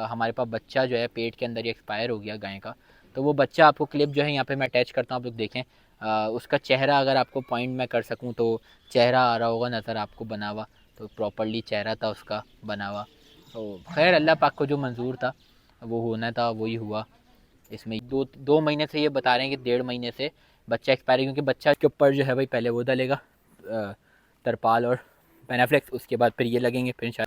हमारे पास बच्चा जो है पेट के अंदर ही एक्सपायर हो गया गाय का। तो वो बच्चा आपको क्लिप जो है यहाँ पे मैं अटैच करता हूँ, आप लोग देखें। उसका चेहरा अगर आपको पॉइंट में कर सकूँ तो चेहरा आ रहा होगा नज़र आपको बना हुआ, तो प्रॉपरली चेहरा था उसका बना हुआ। तो खैर अल्लाह पाक को जो मंजूर था वो होना था वही हुआ। इसमें दो दो महीने से ये बता रहे हैं कि 1.5 महीने से बच्चा एक्सपायर है, क्योंकि बच्चा के ऊपर जो है भाई पहले वो डलेगा तरपाल और पेनाफ्लेक्स, उसके बाद फिर ये लगेंगे फिर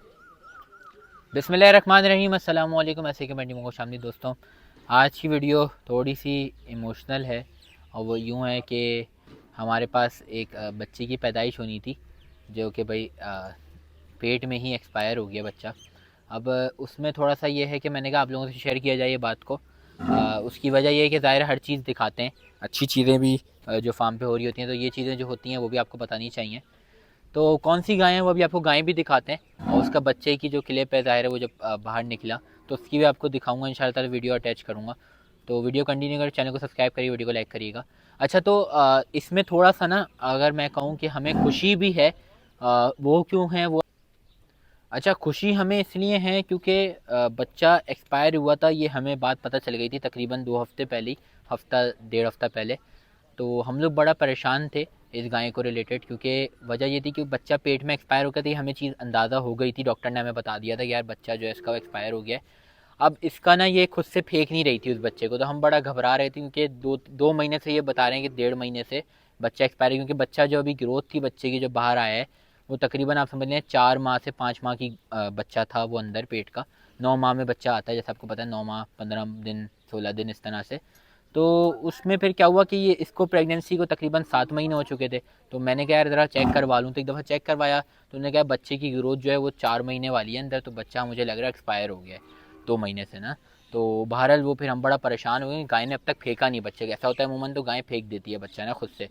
बिस्मिल्लाहिर्रहमानिर्रहीम। अस्सलाम वालेकुम। ऐसे कि मैं को शामिल दोस्तों, आज की वीडियो थोड़ी सी इमोशनल है और वो यूँ है कि हमारे पास एक बच्चे की पैदाइश होनी थी जो कि भाई पेट में ही एक्सपायर हो गया बच्चा। अब उसमें थोड़ा सा ये है कि मैंने कहा आप लोगों से शेयर किया जाए ये बात को। उसकी वजह ये है कि ज़ाहिर हर चीज़ दिखाते हैं, अच्छी चीज़ें भी जो फार्म पे हो रही होती हैं, तो ये चीज़ें जो होती हैं वो भी आपको बतानी चाहिए। तो कौन सी गाय है वो अभी आपको गाय भी दिखाते हैं, और उसका बच्चे की जो क्लिप है ज़ाहिर है वो जब बाहर निकला तो उसकी भी आपको दिखाऊंगा इंशाल्लाह ताला, वीडियो अटैच करूँगा। तो वीडियो कंटिन्यू कर, चैनल को सब्सक्राइब करिए, वीडियो को लाइक करिएगा। अच्छा, तो इसमें थोड़ा सा ना अगर मैं कहूँ कि हमें खुशी भी है, वो क्यों है वो। अच्छा, खुशी हमें इसलिए है क्योंकि बच्चा एक्सपायर हुआ था, ये हमें बात पता चल गई थी तकरीबन 2 हफ्ते पहले, हफ्ता 1.5 हफ्ता पहले। तो हम लोग बड़ा परेशान थे इस गाय को रिलेटेड, क्योंकि वजह ये थी कि बच्चा पेट में एक्सपायर हो गया था, हमें चीज़ अंदाज़ा हो गई थी, डॉक्टर ने हमें बता दिया था कि यार बच्चा जो है इसका एक्सपायर हो गया है। अब इसका ना ये खुद से फेंक नहीं रही थी उस बच्चे को, तो हम बड़ा घबरा रहे थे क्योंकि दो महीने से ये बता रहे हैं कि 1.5 महीने से बच्चा एक्सपायर है, क्योंकि बच्चा जो अभी ग्रोथ थी बच्चे की जो बाहर आया है वो तकरीबन आप समझ लें 4 माह से 5 माह की बच्चा था वो अंदर पेट का। 9 माह में बच्चा आता है, जैसे आपको पता है, 9 माह 15 दिन 16 दिन इस तरह से। तो उसमें फिर क्या हुआ कि ये इसको प्रेगनेंसी को तकरीबन 7 महीने हो चुके थे। तो मैंने कहा यार ज़रा चेक करवा लूँ, तो एक दफ़ा चेक करवाया तो उन्होंने कहा बच्चे की ग्रोथ जो है वो 4 महीने वाली है अंदर, तो बच्चा मुझे लग रहा है एक्सपायर हो गया है 2 महीने से ना। तो बहरहाल वो फिर हम बड़ा परेशान हो गए, गाय ने अब तक फेंका नहीं बच्चे का, ऐसा होता है अमूमन तो गाय फेंक देती है बच्चा ना खुद से।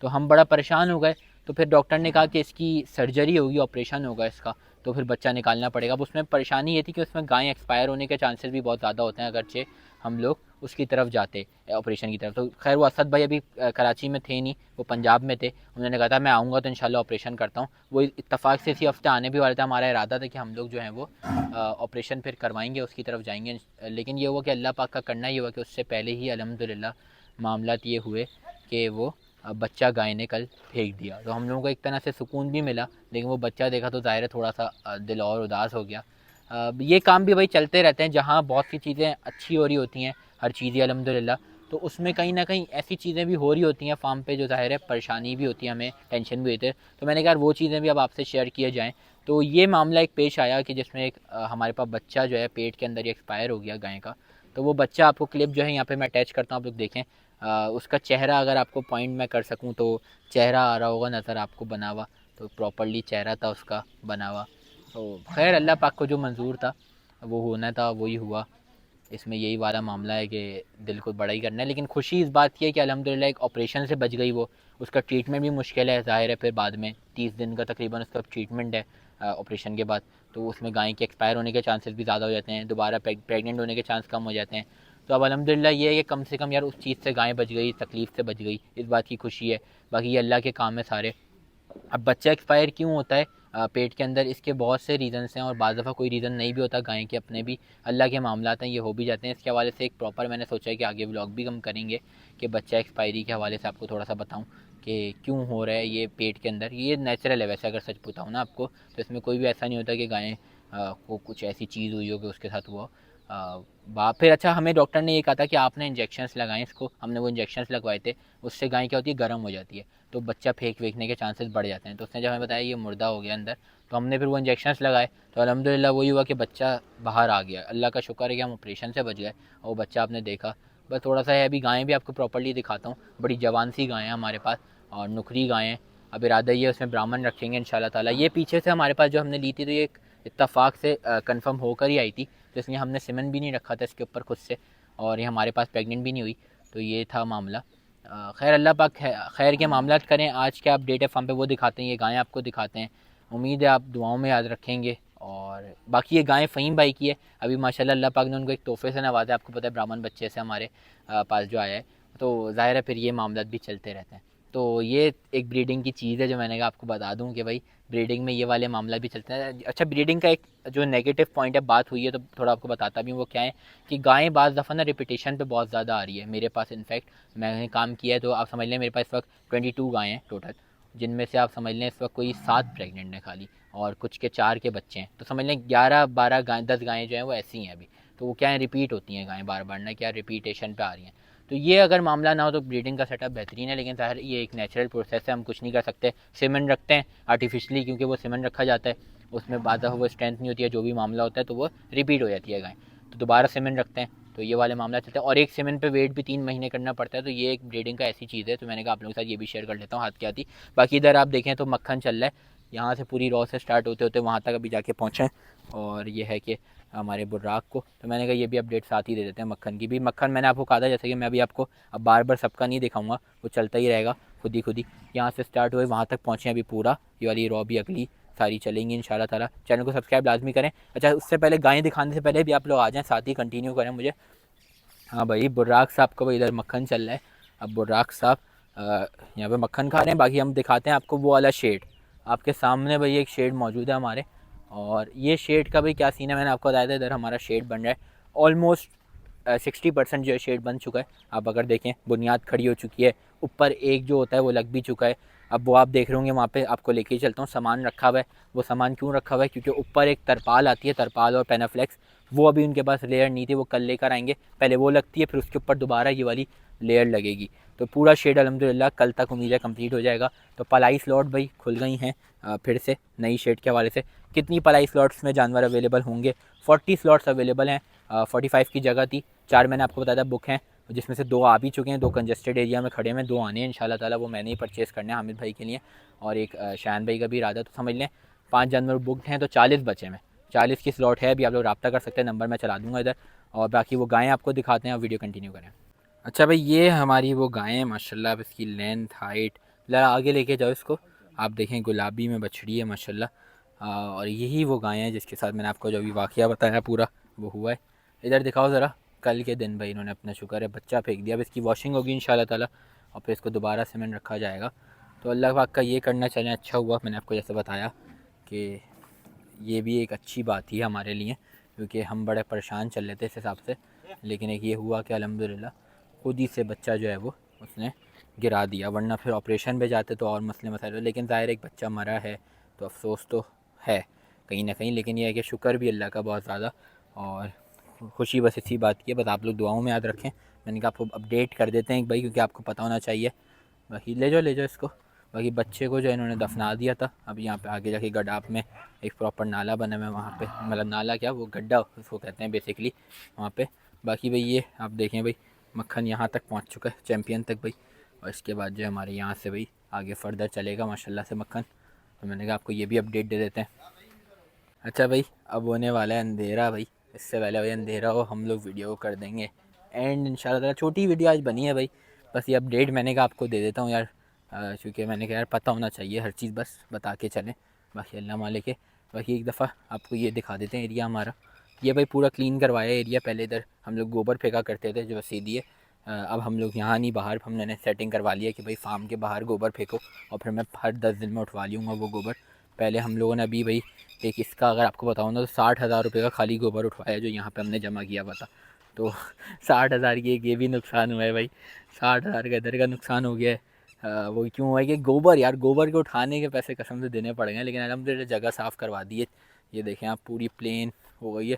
तो हम बड़ा परेशान हो गए। तो फिर डॉक्टर ने कहा कि इसकी सर्जरी होगी, ऑपरेशन होगा इसका, तो फिर बच्चा निकालना पड़ेगा। अब उसमें परेशानी ये थी कि उसमें गाय एक्सपायर होने के चांसेस भी बहुत ज़्यादा होते हैं अगरचे हम लोग उसकी तरफ जाते ऑपरेशन की तरफ। तो खैर वो असद भाई अभी कराची में थे नहीं, वो पंजाब में थे। उन्होंने कहा था मैं आऊँगा तो इंशाल्लाह ऑपरेशन करता हूँ। वो इत्तफाक से इसी हफ्ते आने भी वाले थे, हमारा इरादा था कि हम लोग जो हैं वो ऑपरेशन फिर करवाएंगे, उसकी तरफ जाएंगे। लेकिन ये हुआ कि अल्लाह पाक का करना ये हुआ कि उससे पहले ही अल्हम्दुलिल्लाह मामलात ये हुए कि वो बच्चा गाय ने कल फेंक दिया। तो हम लोगों को एक तरह से सुकून भी मिला, लेकिन वो बच्चा देखा तो ज़ाहिर है थोड़ा सा दिल और उदास हो गया। ये काम भी भाई चलते रहते हैं, जहाँ बहुत सी चीज़ें अच्छी हो रही होती हैं, हर चीज़ ही अल्हम्दुलिल्लाह, तो उसमें कहीं ना कहीं ऐसी चीज़ें भी हो रही होती हैं फार्म पे जो ज़ाहिर है परेशानी भी होती है, हमें टेंशन भी होती है। तो मैंने कहा वो चीज़ें भी अब आपसे शेयर किए जाएँ। तो ये मामला एक पेश आया कि जिसमें एक हमारे पास बच्चा जो है पेट के अंदर ही एक्सपायर हो गया गाय का। तो वो बच्चा आपको क्लिप जो है यहाँ पे मैं अटैच करता हूँ, आप लोग देखें। उसका चेहरा अगर आपको पॉइंट में कर सकूँ तो चेहरा आ रहा होगा नज़र आपको बना हुआ, तो प्रॉपरली चेहरा था उसका बना हुआ। तो खैर अल्लाह पाक को जो मंजूर था वो होना था वही हुआ। इसमें यही वाला मामला है कि दिल को बड़ा ही करना है, लेकिन खुशी इस बात की है कि अल्हम्दुलिल्लाह एक ऑपरेशन से बच गई वो। उसका ट्रीटमेंट भी मुश्किल है ज़ाहिर है, फिर बाद में 30 दिन का तकरीबन उसका ट्रीटमेंट है ऑपरेशन के बाद। तो उसमें गाय के एक्सपायर होने के चांसेस भी ज़्यादा हो जाते हैं, दोबारा प्रेगनेंट होने के चांस कम हो जाते हैं। तो अब अल्हम्दुलिल्लाह ये है कि कम से कम यार उस चीज़ से गाय बच गई, तकलीफ़ से बच गई, इस बात की खुशी है। बाकी ये अल्लाह के काम है सारे। अब बच्चा एक्सपायर क्यों होता है पेट के अंदर, इसके बहुत से रीज़न्स हैं, और बाज़ दफ़ा कोई रीज़न नहीं भी होता, गाय के अपने भी अल्लाह के मामलात हैं, ये हो भी जाते हैं। इसके हवाले से एक प्रॉपर मैंने सोचा है कि आगे व्लॉग भी हम करेंगे कि बच्चा एक्सपायरी के हवाले से आपको थोड़ा सा बताऊं कि क्यों हो रहा है ये पेट के अंदर। ये नेचुरल है वैसे, अगर सच बताऊँ ना आपको, तो इसमें कोई भी ऐसा नहीं होता कि गाय को कुछ ऐसी चीज़ हुई हो कि उसके साथ हुआ। फिर अच्छा, हमें डॉक्टर ने ये कहा था कि आपने इंजेक्शंस लगाएं इसको, हमने वो इंजेक्शंस लगवाए थे। उससे गाय क्या होती है, गर्म हो जाती है, तो बच्चा फेंकने के चांसेस बढ़ जाते हैं। तो उसने जब हमें बताया ये मुर्दा हो गया अंदर, तो हमने फिर वो इंजेक्शंस लगाए, तो अल्हम्दुलिल्लाह वही हुआ कि बच्चा बाहर आ गया। अल्लाह का शुक्र है कि हम ऑपरेशन से बच गए, और बच्चा आपने देखा। बस थोड़ा सा है, अभी गायें भी आपको प्रॉपर्ली दिखाता हूँ, बड़ी जवान सी गायें हैं हमारे पास, और नुकरी गायें हैं। अब इरादा ये उसमें ब्राह्मण रखेंगे इंशाल्लाह ताला। ये पीछे से हमारे पास जो हमने ली थी, तो ये इत्तफाक से कंफर्म होकर ही आई थी, तो इसलिए हमने सिमन भी नहीं रखा था इसके ऊपर खुद से, और ये हमारे पास प्रेग्नेंट भी नहीं हुई। तो ये था मामला। खैर अल्लाह पाक खैर के मामला करें। आज क्या अपडेट है फार्म पे वो दिखाते हैं, ये गायें आपको दिखाते हैं। उम्मीद है आप दुआओं में याद रखेंगे। और बाकी ये गायें फ़हीम भाई की है, अभी माशाल्लाह अल्लाह पाक ने उनको एक तोहफे से नवाजा, आपको पता है ब्राह्मण बच्चे से हमारे पास जो आया है। तो ज़ाहिर है फिर ये मामला भी चलते रहते हैं। तो ये एक ब्रीडिंग की चीज़ है जो मैंने कहा आपको बता दूं कि भाई ब्रीडिंग में ये वाले मामला भी चलता है। अच्छा, ब्रीडिंग का एक जो नेगेटिव पॉइंट है, बात हुई है तो थोड़ा आपको बताता भी हूँ वो क्या है कि गायें बाज़ दफ़ा ना रिपीटेशन पे बहुत ज़्यादा आ रही है मेरे पास। इनफैक्ट मैंने काम किया है तो आप समझ लें मेरे पास इस वक्त 22 गायें हैं टोटल, जिनमें से आप समझ लें इस वक्त कोई 7 प्रेग्नेंट हैं खाली, और कुछ के 4 के बच्चे हैं। तो समझ लें 11-12 गाय 10 गायें जो हैं वो ऐसी हैं अभी। तो वो क्या है, रिपीट होती हैं गायें बार बार ना, क्या रिपीटेशन पे आ रही हैं। तो ये अगर मामला ना हो तो ब्रीडिंग का सेटअप बेहतरीन है, लेकिन ज़ाहिर ये एक नेचुरल प्रोसेस है, हम कुछ नहीं कर सकते। सीमेंट रखते हैं आर्टिफिशली, क्योंकि वो सीमेंट रखा जाता है, उसमें बाद वो स्ट्रेंथ नहीं होती है, जो भी मामला होता है तो वो रिपीट हो जाती है गाय, तो दोबारा सीमेंट रखते हैं, तो ये वाले मामला चलता है। और एक सीमेंट पे वेट भी 3 महीने करना पड़ता है, तो ये एक ब्रीडिंग का ऐसी चीज़ है। तो मैंने कहा आप लोगों के साथ ये भी शेयर कर लेता हूँ हाथ क्या थी। बाकी इधर आप देखें तो मक्खन चल रहा है, यहाँ से पूरी रॉ से स्टार्ट होते होते वहाँ तक अभी जाके पहुँचे। और ये है कि हमारे बुर्राक को, तो मैंने कहा ये भी अपडेट साथ ही दे देते हैं मक्खन की भी। मक्खन मैंने आपको कहा था, जैसे कि मैं अभी आपको अब बार बार सबका नहीं दिखाऊंगा, वो चलता ही रहेगा खुद ही यहाँ से स्टार्ट हुए वहाँ तक पहुँचे अभी पूरा। ये वाली रॉ भी अगली सारी चलेंगी इंशाल्लाह ताला। चैनल को सब्सक्राइब लाजमी करें। अच्छा, उससे पहले गायें दिखाने से पहले भी आप लोग आ जाएँ, साथ ही कंटिन्यू करें मुझे। हाँ भाई, बुर्राक साहब को भाई इधर मक्खन चल रहा है। अब बुर्राक साहब यहाँ पे मक्खन खा रहे हैं। बाकी हम दिखाते हैं आपको वो वाला शेड। आपके सामने भाई एक शेड मौजूद है हमारे, और ये शेड का भी क्या सीन है मैंने आपको बताया था। इधर हमारा शेड बन रहा है, ऑलमोस्ट 60% जो है शेड बन चुका है। आप अगर देखें बुनियाद खड़ी हो चुकी है, ऊपर एक जो होता है वो लग भी चुका है। अब वो आप देख रहे होंगे वहाँ पे, आपको लेके चलता हूँ। सामान रखा हुआ है, वो सामान क्यों रखा हुआ है, क्योंकि ऊपर एक तरपाल आती है, तरपाल और पेनाफ्लेक्स, वो अभी उनके पास लेयर नहीं थी, वो कल लेकर आएंगे। पहले वो लगती है, फिर उसके ऊपर दोबारा ये वाली लेयर लगेगी। तो पूरा शेड अल्हम्दुलिल्लाह कल तक उम्मीद है कंप्लीट हो जाएगा। तो पलाई स्लॉट भाई खुल गई हैं फिर से नई शेड के हवाले से। कितनी पलाई स्लॉट्स में जानवर अवेलेबल होंगे? 40 स्लॉट्स अवेलेबल हैं। 45 की जगह थी, 4 मैंने आपको बताया था बुक हैं, जिसमें से 2 आ भी चुके हैं, 2 कंजेस्टेड एरिया में खड़े हैं, 2 आने हैं इंशाल्लाह ताला। वो मैंने ही परचेज़ करने हैं हामिद भाई के लिए, और एक शान भाई का भी इरादा। तो समझ लें 5 जानवर बुकड हैं, तो 40 बचे में 40 की स्लॉट है। अभी आप लोग रब्ता कर सकते हैं, नंबर मैं चला दूँगा इधर। और बाकी वो गायें आपको दिखाते हैं, वीडियो कंटिन्यू करें। अच्छा भाई, ये हमारी वो गायें माशाल्लाह। अब इसकी लेंथ हाइट ज़रा आगे लेके जाओ इसको। आप देखें गुलाबी में बछड़ी है माशाल्लाह। और यही वो गायें हैं जिसके साथ मैंने आपको जो अभी वाक़या बताया पूरा वो हुआ है। इधर दिखाओ ज़रा। कल के दिन भाई इन्होंने अपना शुक्र है बच्चा फेंक दिया। अब इसकी वॉशिंग होगी इंशाल्लाह ताला, और फिर इसको दोबारा सीमेंट रखा जाएगा। तो अल्लाह पाक का ये करना चाहिए, अच्छा हुआ मैंने आपको जैसे बताया कि ये भी एक अच्छी बात ही है हमारे लिए, क्योंकि हम बड़े परेशान चल रहे थे इस हिसाब से। लेकिन एक ये हुआ कि अल्हम्दुलिल्लाह खुद ही से बच्चा जो है वो उसने गिरा दिया, वरना फिर ऑपरेशन पे जाते तो और मसले मसाइल। लेकिन ज़ाहिर एक बच्चा मरा है तो अफसोस तो है कहीं ना कहीं, लेकिन यह है कि शुक्र भी अल्लाह का बहुत ज़्यादा, और खुशी बस इसी बात की है। बस आप लोग दुआओं में याद रखें। मैंने कहा आपको अपडेट कर देते हैं भाई, क्योंकि आपको पता होना चाहिए। बाकी ले जाओ इसको। बाकी बच्चे को जो इन्होंने दफना दिया था। अब यहाँ पे आगे जाके गड्ढाप में एक प्रॉपर नाला बना हुआ है वहाँ पे, मतलब नाला क्या, वो गड्ढा उसको कहते हैं बेसिकली वहाँ पे। बाकी भाई ये आप देखें भाई, मक्खन यहाँ तक पहुँच चुका है, चैम्पियन तक भाई। और इसके बाद जो हमारे यहाँ से भाई आगे फर्दर चलेगा माशाल्लाह से मक्खन। तो मैंने कहा आपको ये भी अपडेट दे देते हैं। अच्छा भाई, अब होने वाला है अंधेरा भाई। इससे पहले भाई अंधेरा हो हम लोग वीडियो को कर देंगे एंड इंशाल्लाह। छोटी वीडियो आज बनी है भाई, बस ये अपडेट मैंने कहा आपको दे देता हूँ यार, क्योंकि मैंने कहा यार पता होना चाहिए हर चीज़, बस बता के चलें। बाकी अल्लाह मालिक है। बाकी एक दफ़ा आपको ये दिखा देते हैं एरिया हमारा। ये भाई पूरा क्लीन करवाया एरिया। पहले इधर हम लोग गोबर फेंका करते थे जो सीधी है। अब हम लोग यहाँ नहीं बाहर, हमने सेटिंग करवा लिया कि भाई फार्म के बाहर गोबर फेंको, और फिर मैं हर 10 दिन में उठवा लूँगा वो गोबर। पहले हम लोगों ने अभी भाई एक इसका अगर आपको बताऊँ ना तो 60,000 रुपये का खाली गोबर उठवाया जो यहाँ पे हमने जमा किया हुआ था। तो 60,000 की एक ये भी नुकसान हुआ है भाई। 60,000 का इधर का नुकसान हो गया है। वो क्यों हुआ है कि गोबर यार, गोबर के उठाने के पैसे कसम से देने पड़ गए, लेकिन अल्हम्दुलिल्लाह जगह साफ़ करवा दी है। ये देखें आप, पूरी प्लेन हो गई है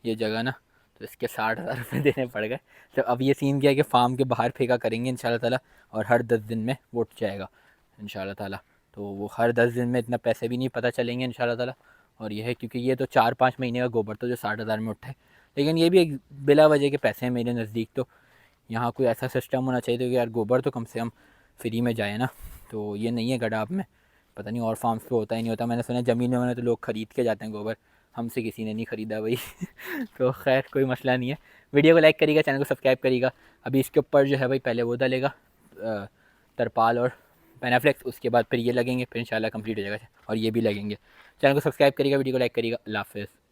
ये जगह ना, तो इसके 60,000 रुपये देने पड़ गए। तो अब ये सीन क्या है कि फार्म के बाहर फेंका करेंगे इंशाल्लाह ताला, और हर 10 दिन में वो उठ जाएगा इंशाल्लाह ताला। तो वो हर 10 दिन में इतना पैसे भी नहीं पता चलेंगे इंशाल्लाह ताला। और ये है क्योंकि ये तो 4-5 महीने का गोबर तो जो 60,000 में उठा है, लेकिन ये भी एक बिला वजह के पैसे हैं मेरे नज़दीक। तो यहाँ कोई ऐसा सिस्टम होना चाहिए तो कि यार गोबर तो कम से कम फ्री में जाए ना। तो ये नहीं है गड्ढाप में, पता नहीं और फार्म्स पे होता ही नहीं होता। मैंने सुना ज़मीनों में तो लोग ख़रीद के जाते हैं गोबर, हमसे किसी ने नहीं ख़रीदा भाई। तो खैर कोई मसला नहीं है। वीडियो को लाइक करिएगा, चैनल को सब्सक्राइब करिएगा। अभी इसके ऊपर जो है भाई पहले वो डालेगा तरपाल और पेनाफ्लेक्स, उसके बाद फिर ये लगेंगे, फिर इंशाल्लाह कंप्लीट हो जाएगा, और ये भी लगेंगे। चैनल को सब्सक्राइब करिएगा, वीडियो को लाइक करिएगा। अल्लाह हाफ़िज़।